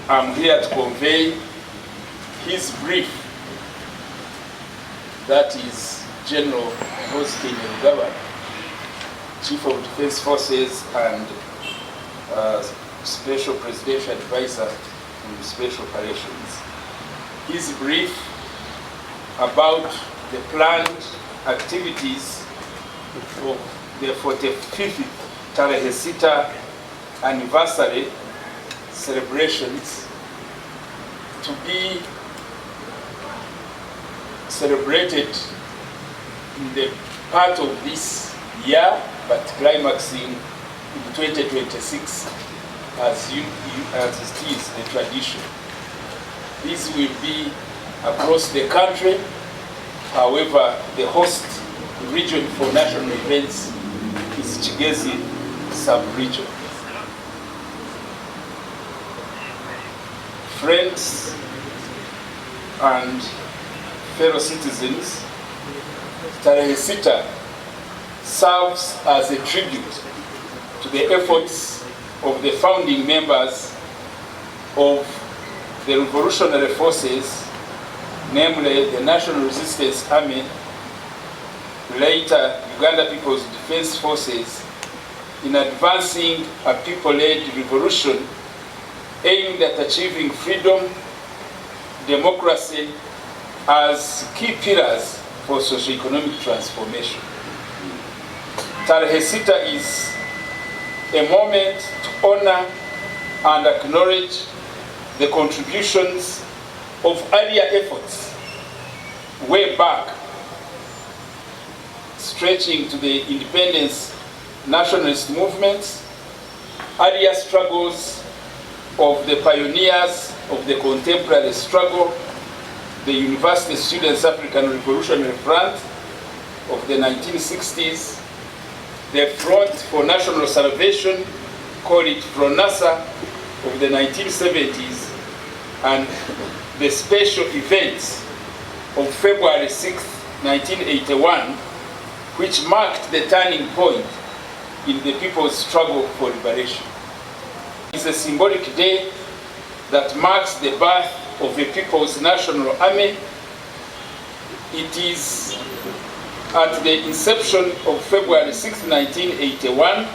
I'm here to convey his brief, that is General Kigezi, Chief of Defense Forces and Special Presidential Advisor in Special Operations. His brief about the planned activities of the 45th Tareh Sitah anniversary celebrations to be celebrated in the part of this year, but climaxing in 2026 as it is the tradition. This will be across the country. However, the host region for national events is Kigezi sub-region. Friends and fellow citizens, Tareh Sitah serves as a tribute to the efforts of the founding members of the revolutionary forces, namely the National Resistance Army, later Uganda People's Defense Forces, in advancing a people-led revolution aimed at achieving freedom, democracy as key pillars for socio-economic transformation. Tareh Sitah is a moment to honor and acknowledge the contributions of earlier efforts way back, stretching to the independence nationalist movements, earlier struggles of the pioneers of the contemporary struggle, the University Students' African Revolutionary Front of the 1960s, the Front for National Salvation, call it FRONASA, of the 1970s, and the special events of February 6, 1981, which marked the turning point in the people's struggle for liberation. It's a symbolic day that marks the birth of a People's National Army. It is at the inception of February 6, 1981,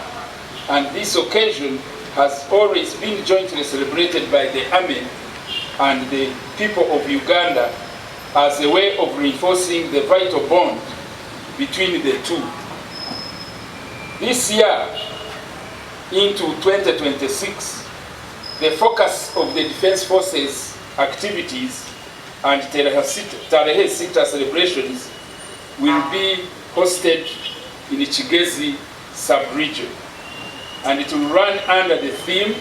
and this occasion has always been jointly celebrated by the Army and the people of Uganda as a way of reinforcing the vital bond between the two. This year, into 2026, the focus of the Defense Forces activities and Tareh Sitah celebrations will be hosted in the Kigezi sub-region, and it will run under the theme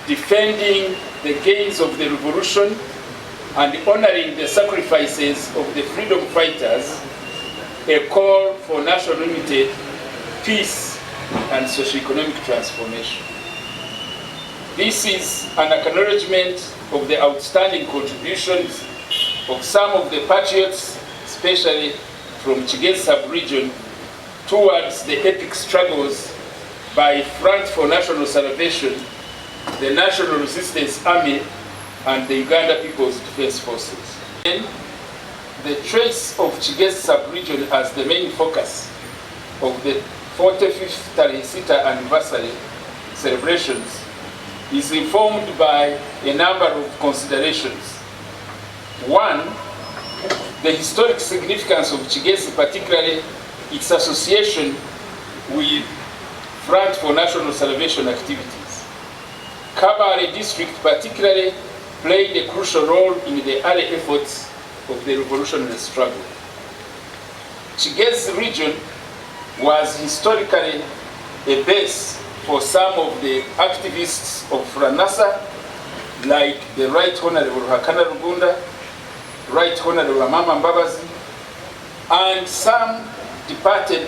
Defending the Gains of the Revolution and Honoring the Sacrifices of the Freedom Fighters, a call for national unity, peace, and socio-economic transformation. This is an acknowledgement of the outstanding contributions of some of the patriots, especially from Kigezi sub-region, towards the epic struggles by Front for National Salvation, the National Resistance Army, and the Uganda People's Defense Forces. And the trace of Kigezi sub-region as the main focus of the 45th Tareh Sitah anniversary celebrations is informed by a number of considerations. One, the historic significance of Kigezi, particularly its association with Front for National Salvation activities. Kabare district particularly played a crucial role in the early efforts of the revolutionary struggle. Kigezi region was historically a base for some of the activists of FRONASA, like the Right Honorable Hakana Rugunda, Right Honorable Mama Mbabazi, and some departed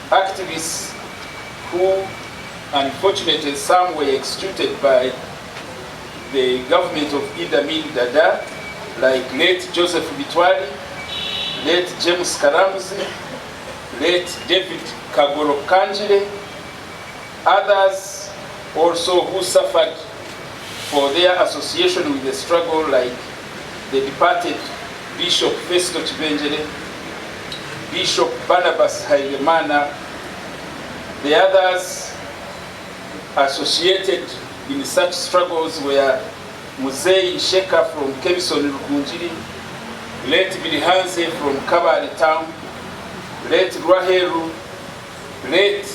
activists who, unfortunately, some were executed by the government of Idi Amin Dada, like late Joseph Bitwali, late James Karamzi, late David Kagoro Kanjire, others also who suffered for their association with the struggle, like the departed Bishop Festo Chibenjere, Bishop Barnabas Hailemana, the others associated in such struggles were Muzei Sheka from Kebison Rukunjiri, late Bilihanze from Kabale Town, late Rwaheru, late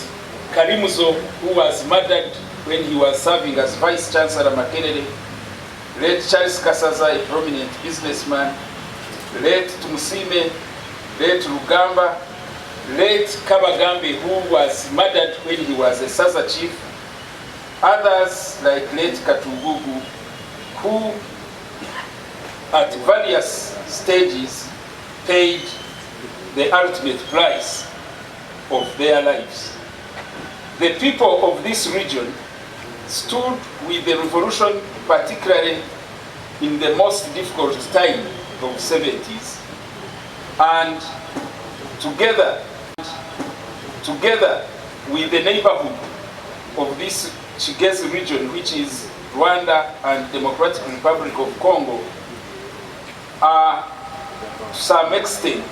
Karimuzo, who was murdered when he was serving as Vice Chancellor Makerere, late Charles Kasaza, a prominent businessman, late Tumusime, late Rugamba, late Kabagambe, who was murdered when he was a Sasa chief, others like late Katugugu, who at various stages paid the ultimate price of their lives. The people of this region stood with the revolution, particularly in the most difficult time of 70s, and together with the neighborhood of this Kigezi region, which is Rwanda and Democratic Republic of Congo, are to some extent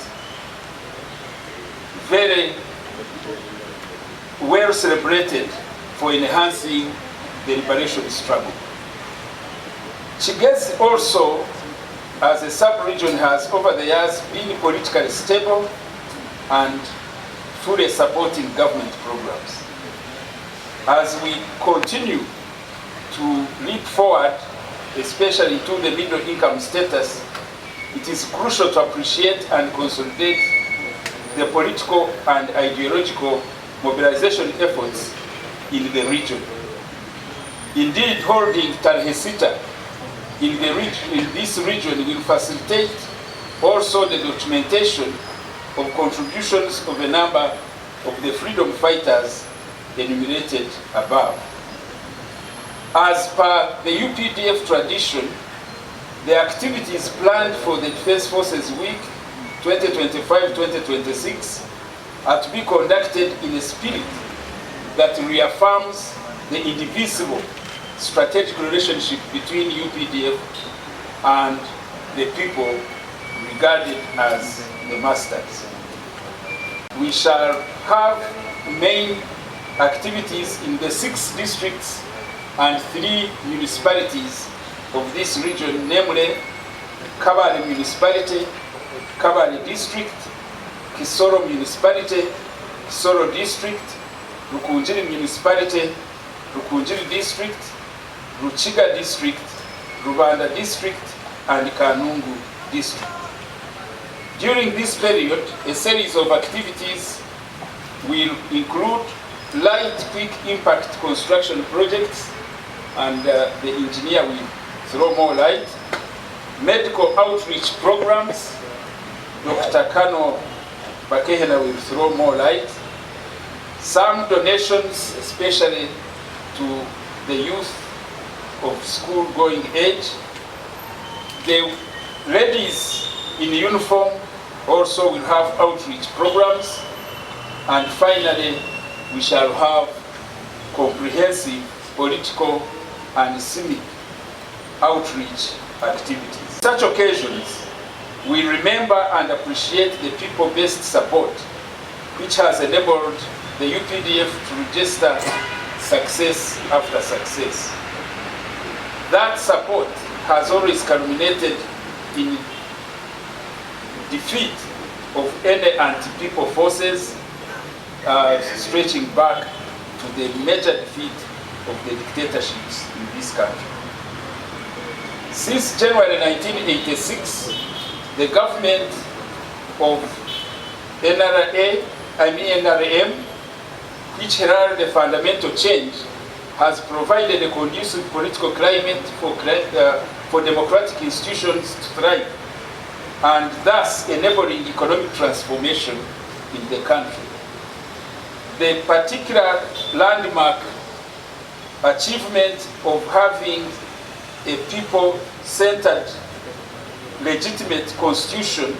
very well celebrated for enhancing the liberation struggle. Kigezi also, as a sub-region, has over the years been politically stable and fully supporting government programs. As we continue to leap forward, especially to the middle income status, it is crucial to appreciate and consolidate the political and ideological mobilization efforts in the region. Indeed, holding Tareh Sitah in this region will facilitate also the documentation of contributions of a number of the freedom fighters enumerated above. As per the UPDF tradition, the activities planned for the Defense Forces Week 2025-2026 are to be conducted in a spirit that reaffirms the indivisible strategic relationship between UPDF and the people regarded as the masters. We shall have main activities in the 6 districts and 3 municipalities of this region, namely Kabale Municipality, Kabale District, Kisoro Municipality, Kisoro District, Rukunjiri Municipality, Rukunjiri District, Ruchiga District, Rubanda District, and Kanungu District. During this period, a series of activities will include light quick impact construction projects, and the engineer will throw more light, medical outreach programs, Dr. Kano Bakehena will throw more light, some donations, especially to the youth of school-going age. The ladies in uniform also will have outreach programs, and finally we shall have comprehensive political and civic outreach activities. Such occasions, we remember and appreciate the people-based support which has enabled the UPDF to register success after success. That support has always culminated in defeat of any anti-people forces, stretching back to the major defeat of the dictatorships in this country. Since January 1986, the government of NRM, which heralded a fundamental change, has provided a conducive political climate for democratic institutions to thrive, and thus enabling economic transformation in the country. The particular landmark achievement of having a people-centered, legitimate constitution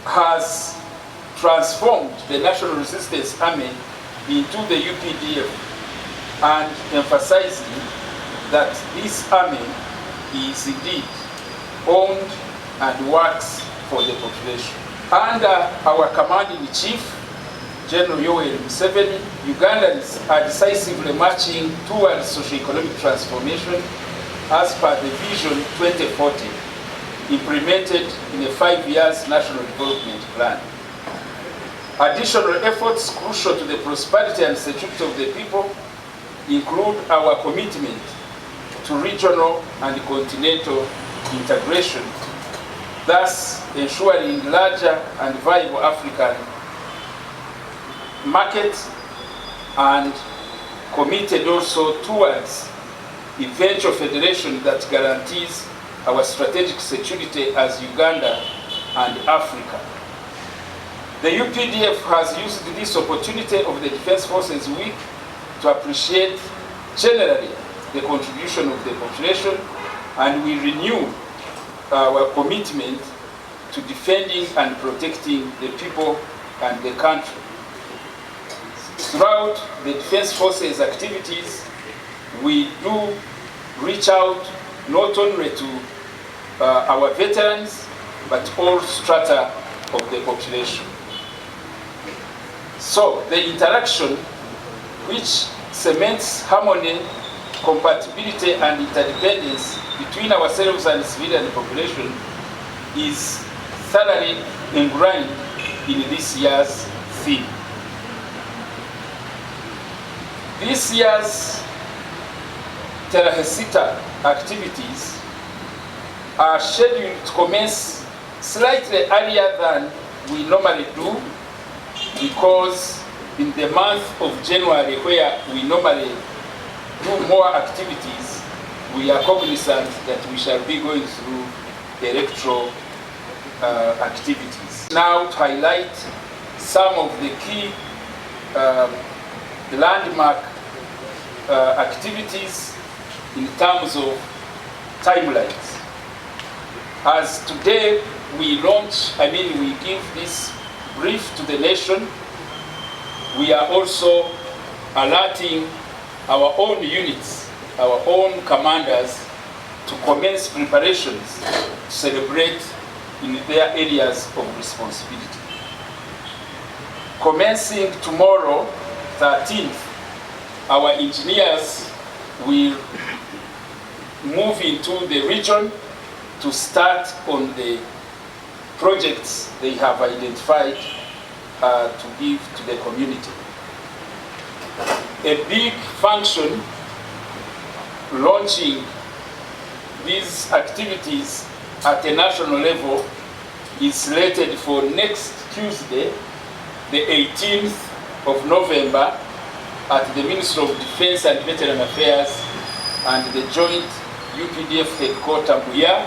has transformed the National Resistance Army into the UPDF, and emphasizing that this army is indeed owned and works for the population. Under our command-in-chief, General Yoweri Museveni, Ugandans are decisively marching towards socio-economic transformation as per the Vision 2040, implemented in a 5-year National Development Plan. Additional efforts crucial to the prosperity and security of the people include our commitment to regional and continental integration, thus ensuring larger and viable African markets, and committed also towards eventual federation that guarantees our strategic security as Uganda and Africa. The UPDF has used this opportunity of the Defense Forces Week to appreciate generally the contribution of the population, and we renew our commitment to defending and protecting the people and the country. Throughout the Defense Forces activities, we do reach out not only to our veterans, but all strata of the population. So the interaction, which cements harmony, compatibility, and interdependence between ourselves and civilian population, is thoroughly ingrained in this year's theme. This year's Tareh Sitah activities are scheduled to commence slightly earlier than we normally do, because in the month of January, where we normally do more activities, we are cognizant that we shall be going through electoral activities. Now, to highlight some of the key landmark activities in terms of timelines. As today we give this brief to the nation, we are also alerting our own units, our own commanders, to commence preparations to celebrate in their areas of responsibility. Commencing tomorrow, 13th, our engineers will move into the region to start on the projects they have identified to give to the community. A big function launching these activities at a national level is slated for next Tuesday, the 18th of November, at the Ministry of Defense and Veteran Affairs and the Joint UPDF Headquarters Buya,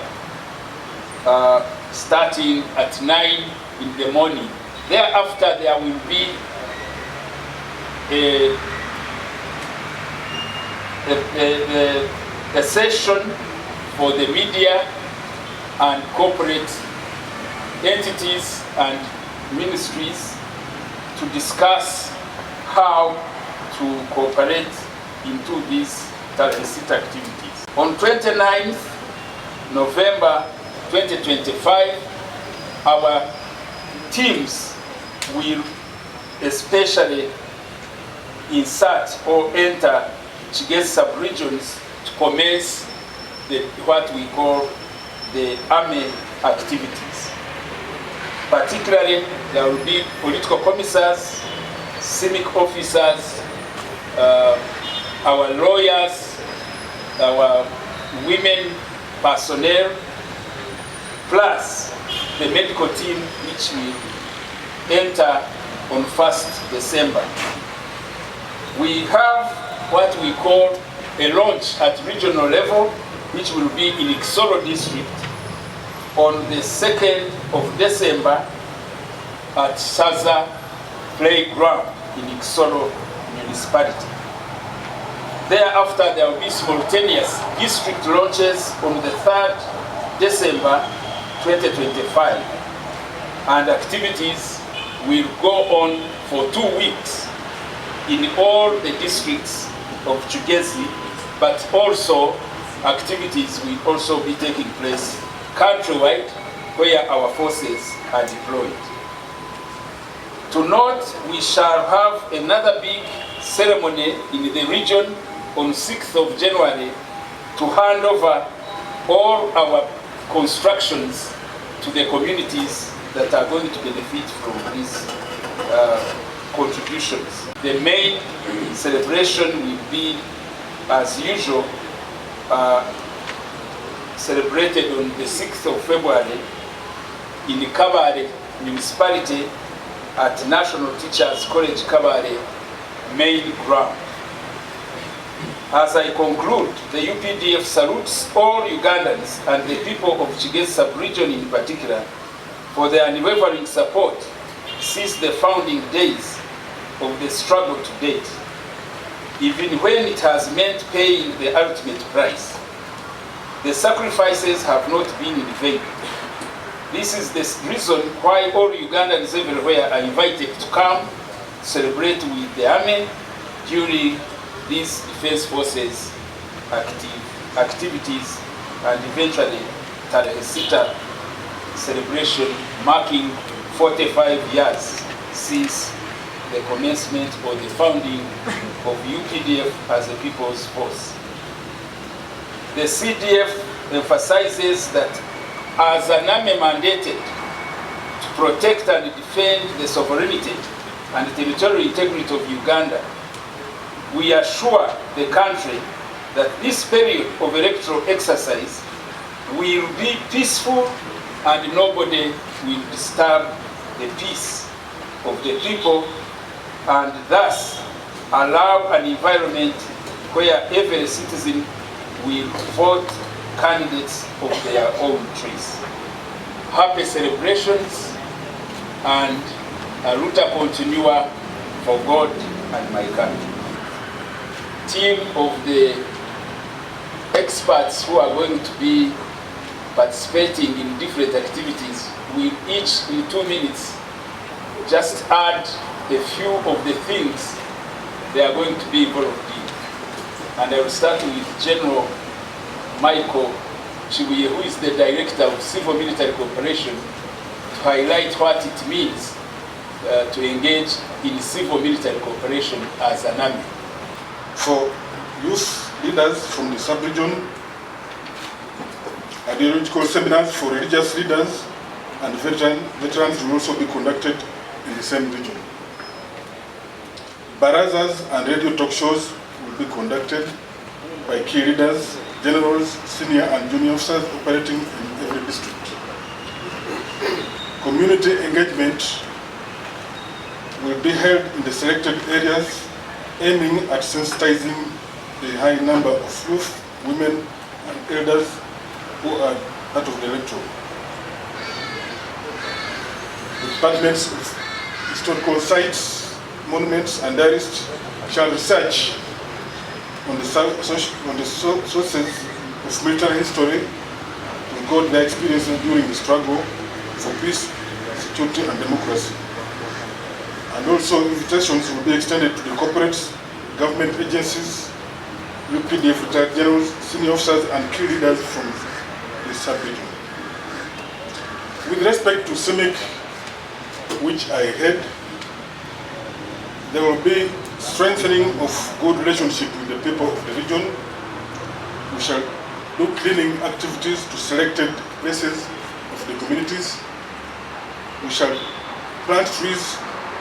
starting at 9 in the morning. Thereafter, there will be a session for the media and corporate entities and ministries to discuss how to cooperate into these Tareh Sitah activities. On 29th November 2025, our teams will especially insert or enter Kigezi sub-regions to commence what we call the army activities. Particularly, there will be political commissars, civic officers, our lawyers, our women personnel, plus the medical team, which will enter on 1st December. We have what we call a launch at regional level, which will be in Iksoro district on the 2nd of December at Saza Playground in Iksoro municipality. Thereafter, there will be simultaneous district launches on the 3rd December 2025, and activities will go on for 2 weeks in all the districts of Kigezi, but also activities will also be taking place countrywide where our forces are deployed. To note, we shall have another big ceremony in the region on 6th of January to hand over all our constructions to the communities that are going to benefit from these contributions. The main celebration will be, as usual, celebrated on the 6th of February in the Kabale municipality at National Teachers College Kabale main ground. As I conclude, the UPDF salutes all Ugandans and the people of Kigezi sub-region in particular for their unwavering support since the founding days of the struggle to date, even when it has meant paying the ultimate price. The sacrifices have not been in vain. This is the reason why all Ugandans everywhere are invited to come celebrate with the army during these Defense Forces activities and eventually Tareh Sitah celebration marking 45 years since the commencement or the founding of UPDF as a people's force. The CDF emphasizes that as an army mandated to protect and defend the sovereignty and territorial integrity of Uganda, we assure the country that this period of electoral exercise will be peaceful and nobody will disturb the peace of the people, and thus allow an environment where every citizen will vote candidates of their own choice. Happy celebrations and a ruta continua for God and my country. Team of the experts who are going to be participating in different activities will each in 2 minutes just add a few of the things they are going to be involved in. And I will start with General Michael Chibuye, who is the Director of Civil Military Cooperation, to highlight what it means to engage in civil military cooperation as an army. For youth leaders from the sub-region, ideological seminars for religious leaders and veterans will also be conducted in the same region. Barazas and radio talk shows will be conducted by key leaders, generals, senior and junior officers operating in every district. Community engagement will be held in the selected areas, aiming at sensitizing the high number of youth, women and elders who are part of the electorate. The departments of historical sites, monuments and diarists shall research on the sources of military history to record their experiences during the struggle for peace, security and democracy. And also invitations will be extended to the corporates, government agencies, UPDF retired generals, senior officers and key leaders from the sub-region. With respect to CIMIC, which I head, there will be strengthening of good relationship with the people of the region. We shall do cleaning activities to selected places of the communities. We shall plant trees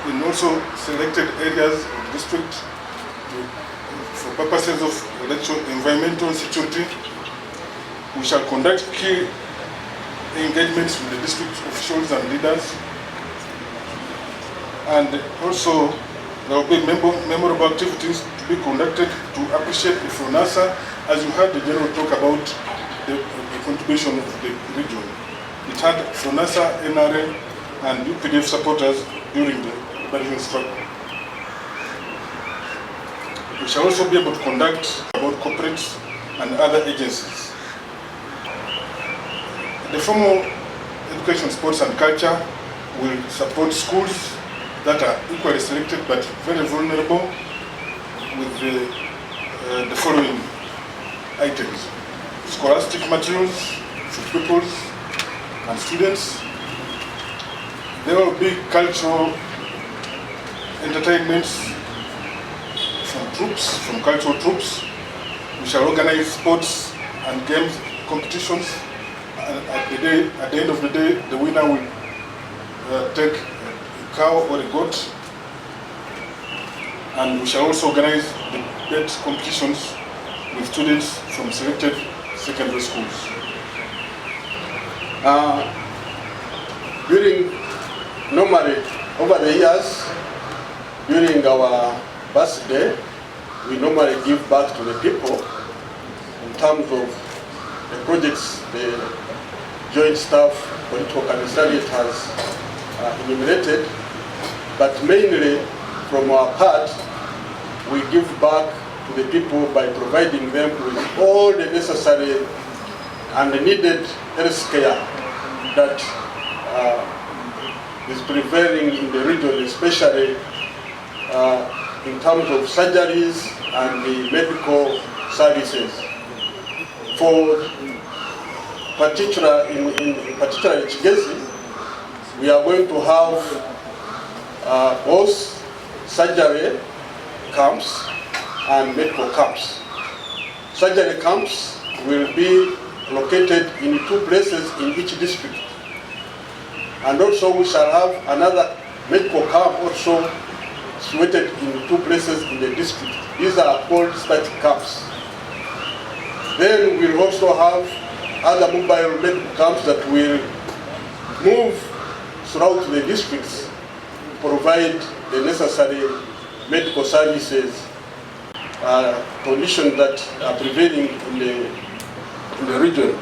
in also selected areas of the district for purposes of environmental security. We shall conduct key engagements with the district officials and leaders. And also there will be memorable activities to be conducted to appreciate the FONASA, as you heard the general talk about the contribution of the region. It had FONASA, NRA, and UPDF supporters during the liberation struggle. We shall also be able to conduct about corporates and other agencies. The formal education, sports and culture will support schools that are equally selected but very vulnerable with the following items, scholastic materials for pupils and students. There will be cultural entertainments from cultural troops. We shall organize sports and games competitions. And at the end of the day, the winner will take a cow or a goat. And we shall also organize the bet competitions with students from selected secondary schools. Normally, over the years, during our birthday, we normally give back to the people in terms of the projects the Joint Staff Political Commissariat has enumerated, but mainly from our part, we give back to the people by providing them with all the necessary and needed health care that is prevailing in the region, especially in terms of surgeries and the medical services. For particular in Kigezi, we are going to have both surgery camps and medical camps. Surgery camps will be located in 2 places in each district. And also we shall have another medical camp also situated in 2 places in the district. These are called static camps. Then we'll also have other mobile medical camps that will move throughout the districts to provide the necessary medical services, conditions that are prevailing in the region.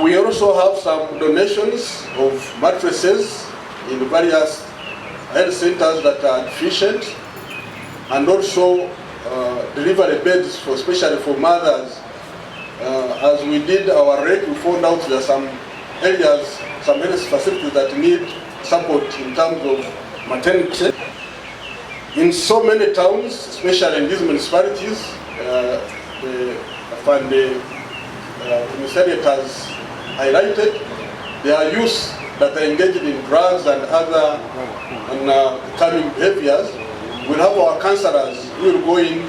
We also have some donations of mattresses in various health centers that are deficient, and also delivery beds, especially for mothers. As we did our rate, we found out there are some areas, some health facilities that need support in terms of maternity. In so many towns, especially in these municipalities, the commissariat has highlighted there are youth that are engaged in drugs and other unbecoming behaviors. We'll have our counselors who will go in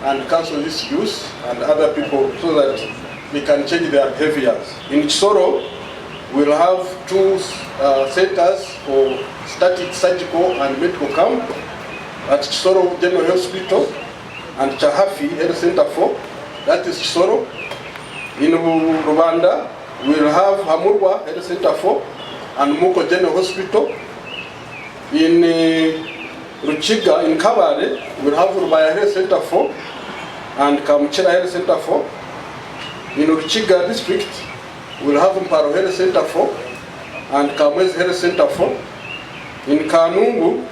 and counsel these youth and other people so that they can change their behaviors. In Chisoro, we'll have 2 centers for static surgical and medical camp at Chisoro General Hospital and Chahafi Health Center 4, that is Chisoro. In Rwanda, we'll have Hamurwa Health Center 4 and Muko General Hospital. In Ruchiga, in Kabare, we'll have Rubaya Health Center 4 and Kamuchira Health Center 4. In Ruchiga district, we'll have Mparo Health Center 4 and Kamwezi Health Center 4. In Kanungu,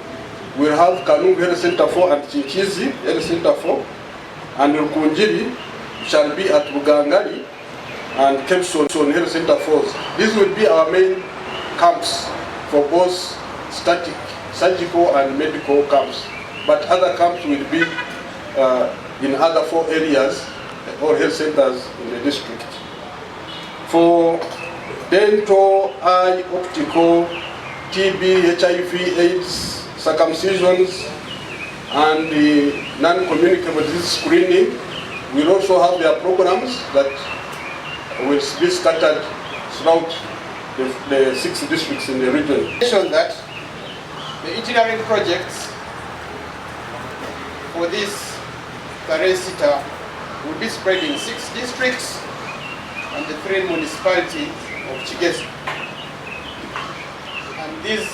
we'll have Kanungu Health Center 4 and Kigezi Health Center 4. And Rukunjiri shall be at Bugangari and Kempson Health Center 4. These will be our main camps for both static, surgical and medical camps. But other camps will be in other 4 areas or health centers in the district. For dental, eye, optical, TB, HIV, AIDS, circumcisions, and the non-communicable disease screening, we'll also have their programs that will be scattered throughout the 6 districts in the region. That the engineering projects for this Tareh Sitah will be spread in 6 districts and the 3 municipalities of Kigezi. And these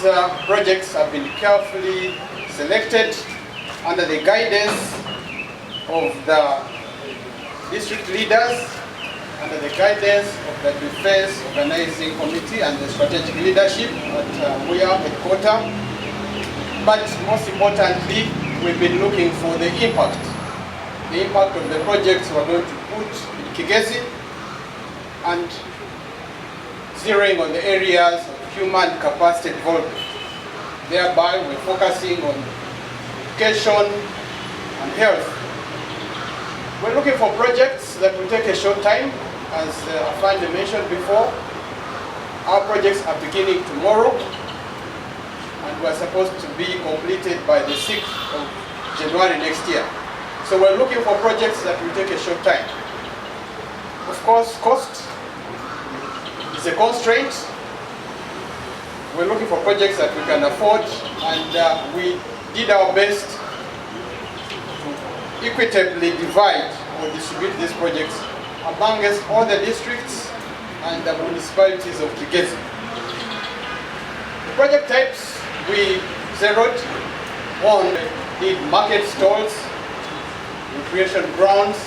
projects have been carefully selected under the guidance of the district leaders, under the guidance of the Defense Organizing Committee and the strategic leadership at Muya headquarters. But most importantly, we've been looking for the impact of the projects we're going to put in Kigezi, and zeroing on the areas of human capacity development. Thereby, we're focusing on education and health. We're looking for projects that will take a short time, as Afande mentioned before. Our projects are beginning tomorrow, and we're supposed to be completed by the 6th of January next year. So we're looking for projects that will take a short time. Of course, cost is a constraint. We're looking for projects that we can afford, and we did our best to equitably divide or distribute these projects amongst all the districts and the municipalities of Kigezi. The project types we zeroed on did market stalls, recreation grounds,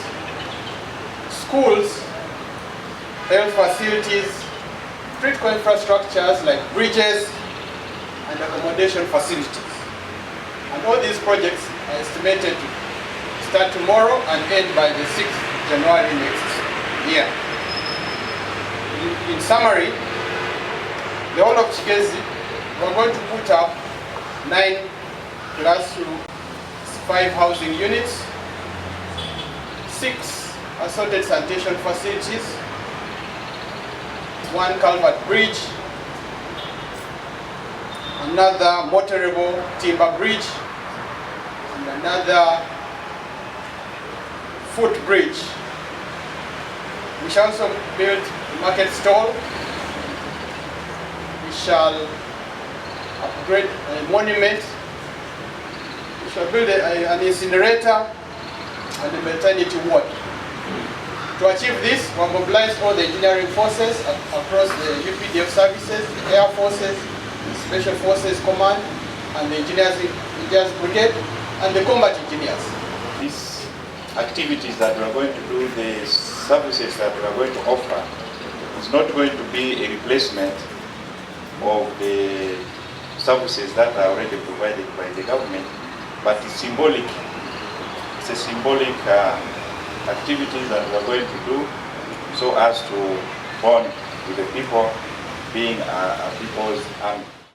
schools, health facilities, critical infrastructures like bridges and accommodation facilities. And all these projects are estimated to start tomorrow and end by the 6th January next year. In summary, the whole of Kigezi, we're going to put up 9 classroom, 5 housing units, 6 assorted sanitation facilities, 1 culvert bridge, another motorable timber bridge, and another footbridge. We shall also build a market stall. We shall upgrade a monument. We shall build an incinerator and a maternity ward. To achieve this, we have mobilized all the engineering forces across the UPDF services, the Air Forces, the Special Forces Command, and the Engineers Brigade, and the combat engineers. These activities that we are going to do, the services that we are going to offer, is not going to be a replacement of the services that are already provided by the government, but it's symbolic. It's a symbolic activities that we are going to do so as to bond with the people, being a people's army.